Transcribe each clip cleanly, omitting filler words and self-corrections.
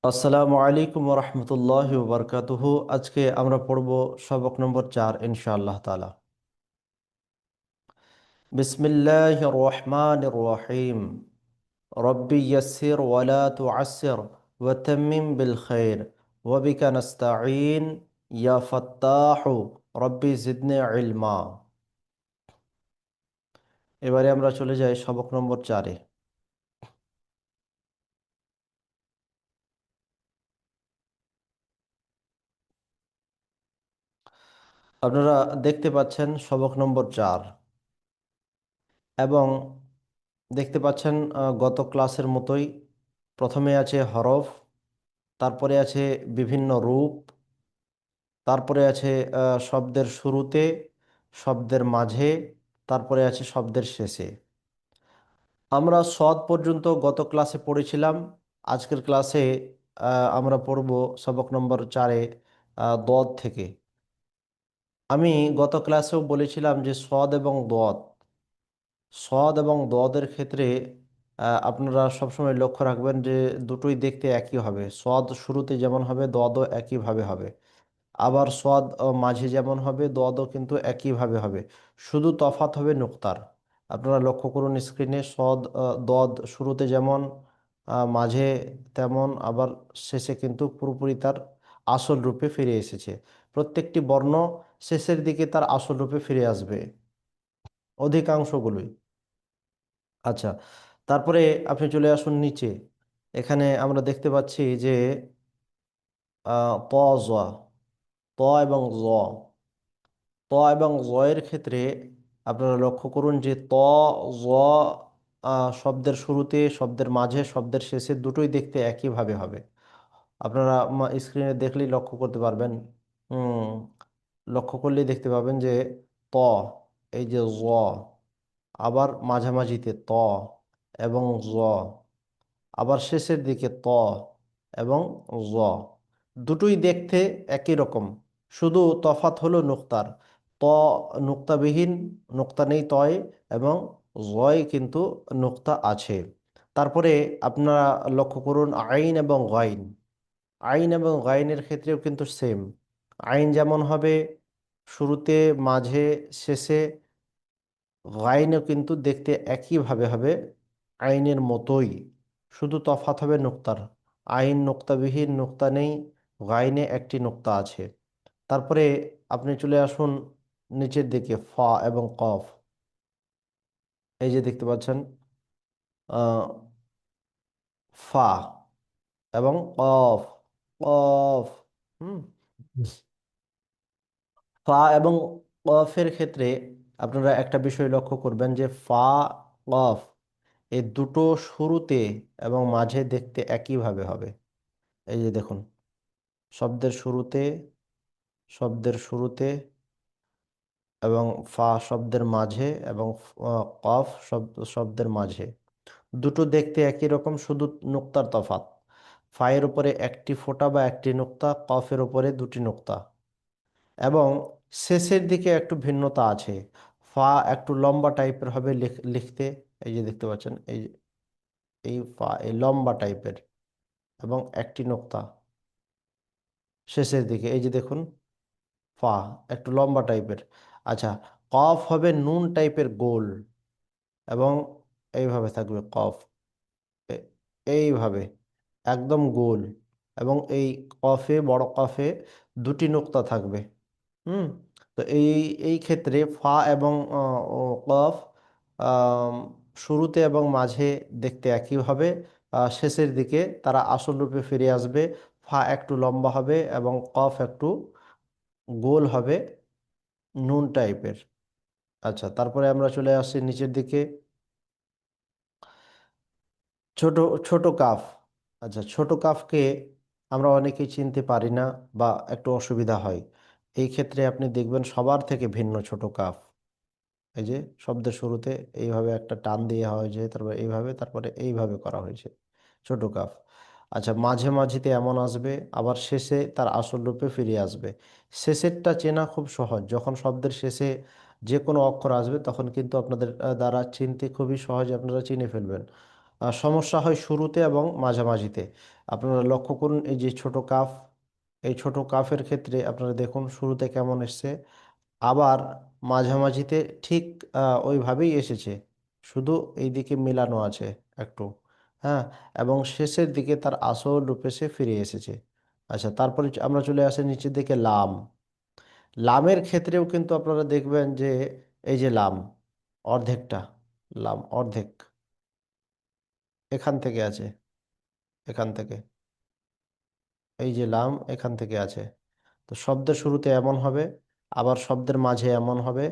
আসসালামু আলাইকুম রহমতুল্লাহ বারকাতুহু। আজকে আমরা পড়ব সবক নম্বর 4 ইনশাআল্লাহ তালা। বিসমিল্লাহ রহমান রহিম। রব্বি ইয়াসসির ওয়ালা তুআসসির ওয়াতাম্মিম বিল খাইর ওয়াবিকা নাস্তাঈন ইয়া ফাত্তাহু রব্বি জিদনি ইলমা। এবারে আমরা চলে যাই সবক নম্বর 4-এ। আপনারা দেখতে পাচ্ছেন সবক নম্বর 4 এবং দেখতে পাচ্ছেন গত ক্লাসের মতোই প্রথমে আছে হরফ, তারপরে আছে বিভিন্ন রূপ, তারপরে আছে শব্দের শুরুতে, শব্দের মাঝে, তারপরে আছে শব্দের শেষে। আমরা সদ পর্যন্ত গত ক্লাসে পড়েছিলাম। আজকের ক্লাসে আমরা পড়ব সবক নম্বর 4-এ দদ থেকে। আমি গত ক্লাসেও বলেছিলাম যে সদ এবং দদের ক্ষেত্রে আপনারা সবসময় লক্ষ্য রাখবেন যে দুটোই দেখতে একই হবে। সদ শুরুতে যেমন হবে দদও একইভাবে হবে। আবার সদ মাঝে যেমন হবে দদও কিন্তু একইভাবে হবে। শুধু তফাৎ হবে নুক্তার। আপনারা লক্ষ্য করুন স্ক্রিনে, দদ শুরুতে যেমন মাঝে তেমন, আবার শেষে কিন্তু পুরোপুরি তার আসল রূপে ফিরে এসেছে। প্রত্যেকটি বর্ণ শেষের দিকে তার আসল রূপে ফিরে আসবে, অধিকাংশগুলোই। আচ্ছা, তারপরে আপনি চলে আসুন নিচে। এখানে আমরা দেখতে পাচ্ছি যে ত জ, ত এবং জ, ত এবং জয়ের ক্ষেত্রে আপনারা লক্ষ্য করুন যে জ শব্দের শুরুতে, শব্দের মাঝে, শব্দের শেষে দুটোই দেখতে একইভাবে হবে। আপনারা স্ক্রিনে দেখলেই লক্ষ্য করতে পারবেন। হুম, লক্ষ্য করলেই দেখতে পাবেন যে ত, এই যে জ, আবার মাঝামাঝিতে ত এবং জ, আবার শেষের দিকে ত এবং জ, দুটোই দেখতে একই রকম। শুধু তফাৎ হলো নুক্তার। ত নুক্তাবিহীন, নুক্তা নেই তয়, এবং জয় কিন্তু নুক্তা আছে। তারপরে আপনারা লক্ষ্য করুন আইন এবং গাইন। আইন এবং গাইনের ক্ষেত্রেও কিন্তু সেম। আইন যেমন হবে শুরুতে, মাঝে, শেষে, গাইনও কিন্তু দেখতে একইভাবে হবে, আইনের মতোই। শুধু তফাৎ হবে নুক্তার। আইন নুক্তাবিহীন, নুক্তা নেই, গাইনে একটি নুক্তা আছে। তারপরে আপনি চলে আসুন নিচের দিকে, ফা এবং কফ। এই যে দেখতে পাচ্ছেন আহ, ফা এবং কফ, কফ। হুম, ফা এবং কফের ক্ষেত্রে আপনারা একটা বিষয় লক্ষ্য করবেন যে ফা, কফ, এই দুটো শুরুতে এবং মাঝে দেখতে একইভাবে হবে। এই যে দেখুন, শব্দের শুরুতে, শব্দের শুরুতে, এবং ফা শব্দের মাঝে, এবং কফ শব্দের মাঝে, দুটো দেখতে একই রকম, শুধু নুক্তার তফাৎ। ফায়ের উপরে একটি ফোঁটা বা একটি নুক্তা, কফের উপরে দুটি নুক্তা, এবং শেষের দিকে একটু ভিন্নতা আছে। ফা একটু লম্বা টাইপের হবে লিখতে। এই যে দেখতে পাচ্ছেন, এই ফা এই লম্বা টাইপের, এবং একটি নোক্তা শেষের দিকে। এই যে দেখুন, ফা একটু লম্বা টাইপের। আচ্ছা, কফ হবে নুন টাইপের গোল, এবং এইভাবে থাকবে কফ, এ- এইভাবে একদম গোল, এবং এই কফে, বড় কফে দুটি নোক্তা থাকবে। হুম, তো এই এই ক্ষেত্রে ফা এবং কফ আম, শুরুতে এবং মাঝে দেখতে একইভাবে, শেষের দিকে তারা আসল রূপে ফিরে আসবে। ফা একটু লম্বা হবে এবং কফ একটু গোল হবে, নুন টাইপের। আচ্ছা, তারপরে আমরা চলে আসছি নিচের দিকে, ছোট ছোট কাফ। আচ্ছা, ছোট কাফকে আমরা অনেকেই চিনতে পারি না, বা একটু অসুবিধা হয়। এই ক্ষেত্রে আপনি দেখবেন সবার থেকে ভিন্ন ছোট কাফ। এই যে শব্দের শুরুতে এইভাবে একটা টান দিয়ে হয়েছে, তারপরে এইভাবে, তারপরে এইভাবে করা হয়েছে, ছোট কাফ। আচ্ছা, মাঝে মাঝিতে এমন আসবে, আবার শেষে তার আসল রূপে ফিরে আসবে। শেষেরটা চেনা খুব সহজ। যখন শব্দের শেষে যে কোনো অক্ষর আসবে তখন কিন্তু আপনাদের দ্বারা চিনতে খুবই সহজ, আপনারা চিনে ফেলবেন। সমস্যা হয় শুরুতে এবং মাঝামাঝিতে। আপনারা লক্ষ্য করুন এই যে ছোট কাফ, এই ছোট কাফের ক্ষেত্রে আপনারা দেখুন শুরুতে কেমন এসছে, আবার মাঝামাঝিতে ঠিক ওইভাবেই এসেছে, শুধু এই দিকে মিলানো আছে একটু। হ্যাঁ, এবং শেষের দিকে তার আসল রূপে সে ফিরে এসেছে। আচ্ছা, তারপরে আমরা চলে আসি নিচের দিকে লাম। লামের ক্ষেত্রেও কিন্তু আপনারা দেখবেন যে এই যে লাম অর্ধেকটা, লাম অর্ধেক এখান থেকে আছে, এখান থেকে, এই যে লাম এখান থেকে আছে। তো শব্দের শুরুতে এমন হবে, আবার শব্দের মাঝে এমন হবে,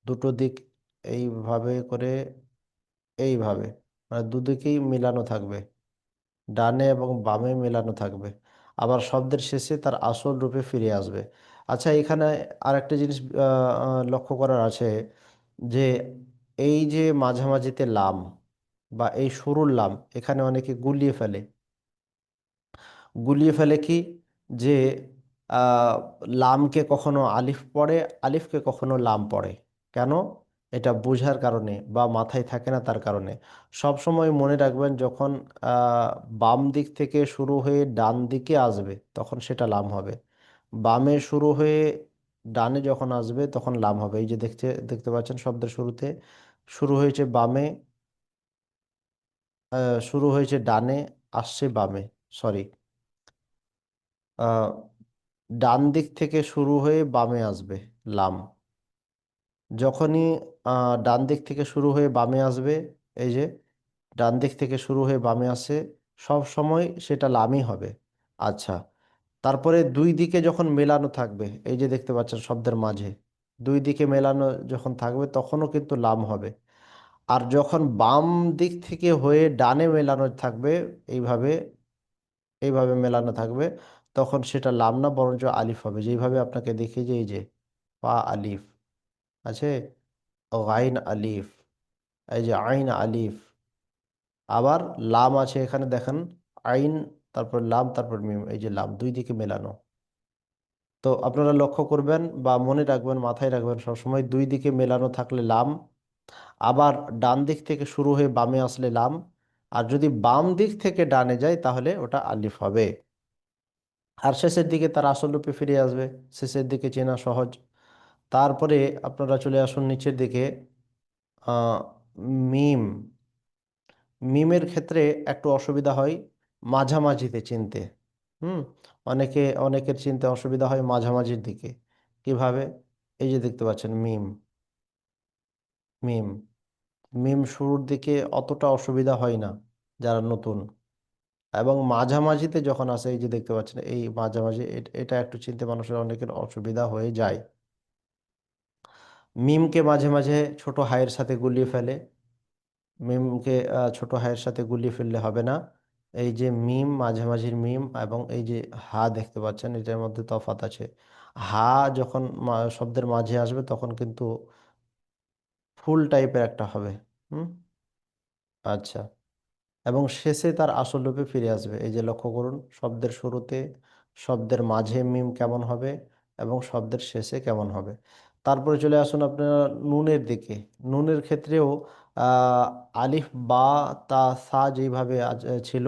দুটো দিক এইভাবে করে, এইভাবে, মানে দুদিকেই মিলানো থাকবে, ডানে এবং বামে মেলানো থাকবে, আবার শব্দের শেষে তার আসল রূপে ফিরে আসবে। আচ্ছা, এখানে আরেকটা জিনিস লক্ষ্য করার আছে, যে এই যে মাঝামাঝিতে লাম বা এই শুরুর লাম, এখানে অনেকে গুলিয়ে ফেলে। গুলিয়ে ফেলে কি, যে আহ, লামকে কখনো আলিফ পড়ে, আলিফকে কখনো লাম পড়ে। কেন? এটা বোঝার কারণে বা মাথায় থাকে না তার কারণে। সব সময় মনে রাখবেন, যখন আহ, বাম দিক থেকে শুরু হয়ে ডান দিকে আসবে তখন সেটা লাম হবে, বামে শুরু হয়ে ডানে যখন আসবে তখন লাম হবে। এই যে দেখতে দেখতে পাচ্ছেন শব্দের শুরুতে শুরু হয়েছে বামে, শুরু হয়েছে ডানে, আসছে বামে, সরি, ডান দিক থেকে শুরু হয়ে বামে আসবে লাম। যখনই ডান দিক থেকে শুরু হয়ে বামে আসবে, এই যে ডান দিক থেকে শুরু হয়ে বামে আসে, সব সময় সেটা লামই হবে। আচ্ছা, তারপরে দুই দিকে যখন মেলানো থাকবে, এই যে দেখতে পাচ্ছেন শব্দের মাঝে দুই দিকে মেলানো যখন থাকবে তখনও কিন্তু লাম হবে। আর যখন বাম দিক থেকে হয়ে ডানে মেলানো থাকবে, এইভাবে, এইভাবে মেলানো থাকবে, তখন সেটা লাম না বরঞ্চ আলিফ হবে। যেইভাবে আপনাকে দেখি, যে এই যে পা আলিফ আছে, গাইন আলিফ, এই যে আইন আলিফ, আবার লাম আছে এখানে দেখেন, আইন, তারপর লাম, তারপর মিম, এই যে লাম দুই দিকে মেলানো। তো আপনারা লক্ষ্য করবেন বা মনে রাখবেন, মাথায় রাখবেন সবসময়, দুই দিকে মেলানো থাকলে লাম, আবার ডান দিক থেকে শুরু হয়ে বামে আসলে লাম, আর যদি বাম দিক থেকে ডানে যায় তাহলে ওটা আলিফ হবে। আর শেষের দিকে তার আসল রূপে ফিরে আসবে, শেষের দিকে চেনা সহজ। তারপরে আপনারা চলে আসুন নিচের দিকে, আহ, মিম। মিমের ক্ষেত্রে একটু অসুবিধা হয় মাঝামাঝিতে চিনতে। হুম, অনেকের চিনতে অসুবিধা হয় মাঝামাঝির দিকে। কিভাবে? এই যে দেখতে পাচ্ছেন মিম, মিম, মিম শুরুর দিকে অতটা অসুবিধা হয় না যারা নতুন, এবং মাঝামাঝিতে যখন আসে, এই যে দেখতে পাচ্ছেন এই মাঝামাঝি, এটা একটু চিনতে মানুষের অনেকের অসুবিধা হয়ে যায়। মিমকে মাঝে মাঝে ছোট হায়ের সাথে গুলিয়ে ফেলে। মিমকে ছোট হায়ের সাথে গুলিয়ে ফেললে হবে না। এই যে মিম, মাঝামাঝির মিম, এবং এই যে হা দেখতে পাচ্ছেন, এটার মধ্যে তফাৎ আছে। হা যখন শব্দের মাঝে আসবে তখন কিন্তু ফুল টাইপের একটা হবে। হুম, আচ্ছা, এবং শেষে তার আসল রূপে ফিরে আসবে। এই যে লক্ষ্য করুন, শব্দের শুরুতে, শব্দের মাঝে মিম কেমন হবে এবং শব্দের শেষে কেমন হবে। তারপরে চলে আসুন আপনারা নুনের দিকে। নুনের ক্ষেত্রেও আহ, আলিফ বা তা সা যেইভাবে ছিল,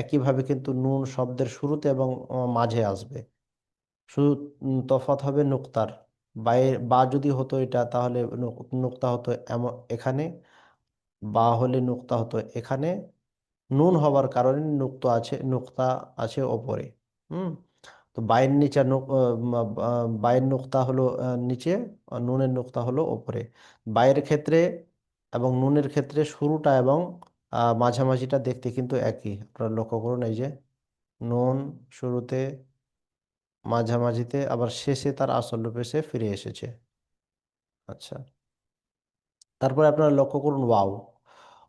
একইভাবে কিন্তু নুন শব্দের শুরুতে এবং মাঝে আসবে। শুধু তফাৎ হবে নুক্তার, বা যদি হতো এটা তাহলে নুক্তা হতো এমন এখানে, বা হলে নুক্তা হতো এখানে। নুন হবার কারণে নুক্তা আছে ওপরে। হুম, তো বাইয়ের নিচে বাইয়ের নুক্তা হলো নিচে, আর নুনের নুক্তা হলো ওপরে। বাইয়ের ক্ষেত্রে এবং নুনের ক্ষেত্রে শুরুটা এবং মাঝামাঝিটা দেখতে কিন্তু একই। আপনারা লক্ষ্য করুন, এই যে নুন শুরুতে, মাঝামাঝিতে, আবার শেষে তার আসল রূপে সে ফিরে এসেছে। আচ্ছা, তারপরে আপনারা লক্ষ্য করুন ওয়াও।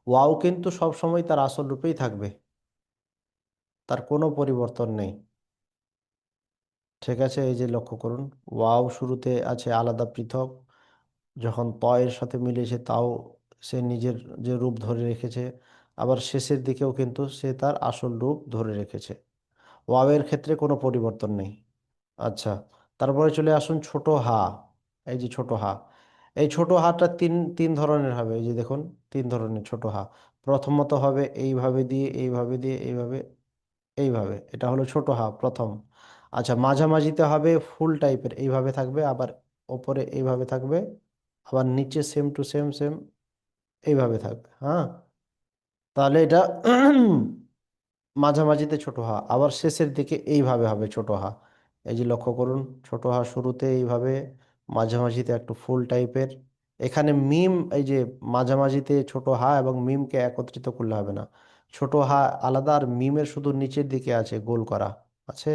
ওয়াও কিন্তু সব সময় তার আসল রূপেই থাকবে, তার কোনো পরিবর্তন নেই। ঠিক আছে, এই যে লক্ষ্য করুন, ওয়াও শুরুতে আছে আলাদা পৃথক, যখন ত এর সাথে মিলেছে তাও সে নিজের যে রূপ ধরে রেখেছে, আবার শেষের দিকেও কিন্তু সে তার আসল রূপ ধরে রেখেছে। ওয়াওয়ের ক্ষেত্রে কোনো পরিবর্তন নেই। আচ্ছা, তারপরে চলে আসুন ছোট হা। এই যে ছোট হা, এই ছোট হাটা তিন তিন ধরনের হবে। এই যে দেখুন, তিন ধরনের ছোট হা। প্রথমত হবে এইভাবে দিয়ে, এইভাবে দিয়ে, এইভাবে, এইভাবে, এটা হলো ছোট হা প্রথম। আচ্ছা, মাঝামাঝিতে হবে ফুল টাইপের, এইভাবে থাকবে, আবার ওপরে এইভাবে থাকবে, আবার নিচে সেম টু সেম সেম এইভাবে থাকবে। হ্যাঁ, তাহলে এটা মাঝামাঝিতে ছোট হা, আবার শেষের দিকে এইভাবে হবে ছোট হা। এই যে লক্ষ্য করুন, ছোট হা শুরুতে এইভাবে, মাঝামাঝিতে একটু ফুল টাইপের। এখানে মিম, এই যে মাঝামাঝিতে ছোট হা এবং মিমকে একত্রিত করলে হবে না, ছোট হা আলাদা, আর মিমের শুধু নিচের দিকে আছে গোল করা আছে,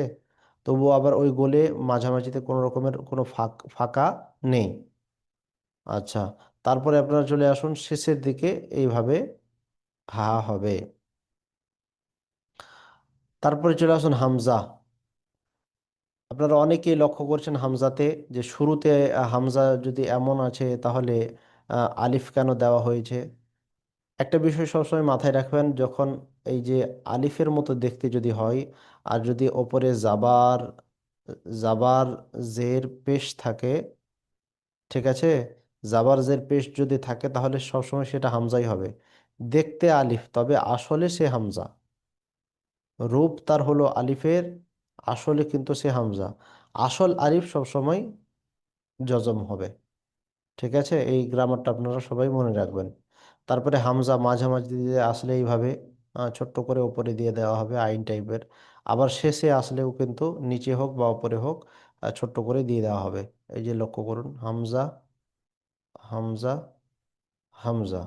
তবুও আবার ওই গোলে মাঝামাঝিতে কোনো রকমের কোনো ফাঁকা নেই। আচ্ছা, তারপরে আপনারা চলে আসুন শেষের দিকে, এইভাবে হা হবে। তারপরে চলে আসুন হামজা। আপনারা অনেকেই লক্ষ্য করছেন হামজাতে, যে শুরুতে হামজা যদি এমন আছে তাহলে আলিফ কেন দেওয়া হয়েছে। একটা বিষয় সবসময় মাথায় রাখবেন, যখন এই যে আলিফের মতো দেখতে যদি হয়, আর যদি ওপরে জাবার, জাবার জের পেশ থাকে, ঠিক আছে, জাবার জের পেশ যদি থাকে তাহলে সবসময় সেটা হামজাই হবে। দেখতে আলিফ, তবে আসলে সে হামজা, রূপ তার হলো আলিফের, আসলে কিন্তু সে হামজা। আসল আলিফ সবসময় জজম হবে। ঠিক আছে, এই গ্রামারটা আপনারা সবাই মনে রাখবেন। তারপরে হামজা মাঝামাঝি দিয়ে আসলে এইভাবে ছোট্ট করে উপরে দিয়ে দেওয়া হবে আইন টাইপের, আবার শেষে আসলেও কিন্তু নিচে হোক বা উপরে হোক ছোট্ট করে দিয়ে দেওয়া হবে। এই যে লক্ষ্য করুন, হামজা, হামজা, হামজা,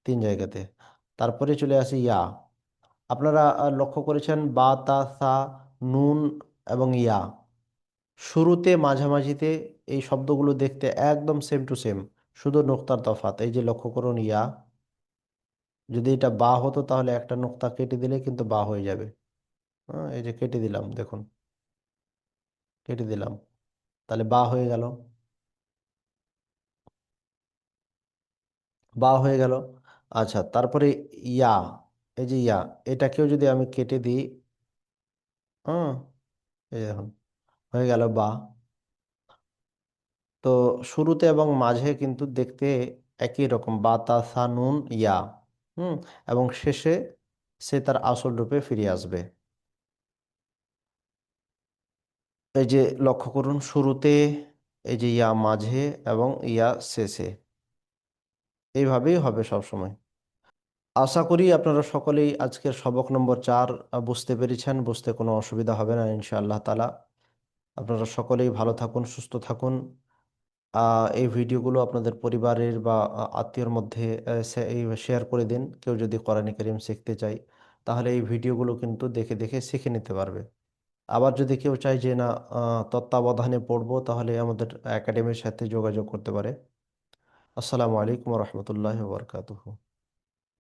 তিন জায়গাতে। তারপরে চলে আসি ইয়া। আপনারা লক্ষ্য করেছেন বা, তা, সা, নুন এবং ইয়া, শুরুতে মাঝামাঝিতে এই শব্দগুলো দেখতে একদম সেম টু সেম, শুধু নোক্তার তফাৎ। এই যে লক্ষ্য করুন ইয়া, যদি এটা বা হতো তাহলে একটা নোক্তা কেটে দিলে কিন্তু বা হয়ে যাবে। হ্যাঁ, এই যে কেটে দিলাম, দেখুন, কেটে দিলাম, তাহলে বা হয়ে গেল, বা হয়ে গেল। আচ্ছা, তারপরে ইয়া, এই যে ইয়া, এটাকেও যদি আমি কেটে দিই, হ্যাঁ, এই দেখুন, হয়ে গেল বা। তো শুরুতে এবং মাঝে কিন্তু দেখতে একই রকম, বা, তা, সা, নুন, ইয়া। হুম, এবং শেষে সে তার আসল রূপে ফিরে আসবে। এই যে লক্ষ্য করুন, শুরুতে এই যে ইয়া মাঝে এবং ইয়া শেষে, এইভাবেই হবে সব সময়। আশা করি আপনারা সকলেই আজকের সবক নম্বর 4 বুঝতে পেরেছেন, বুঝতে কোনো অসুবিধা হবে না ইনশাআল্লাহ তালা। আপনারা সকলেই ভালো থাকুন, সুস্থ থাকুন। এই ভিডিওগুলো আপনাদের পরিবারের বা আত্মীয়র মধ্যে এই শেয়ার করে দিন। কেউ যদি কোরআন কারীম শিখতে চায় তাহলে এই ভিডিওগুলো কিন্তু দেখে দেখে শিখে নিতে পারবে। আবার যদি কেউ চায় যে না, তত্ত্বাবধানে পড়বো, তাহলে আমাদের একাডেমির সাথে যোগাযোগ করতে পারে। আসসালামু আলাইকুম রহমতুল্লাহ বরকাতুহু।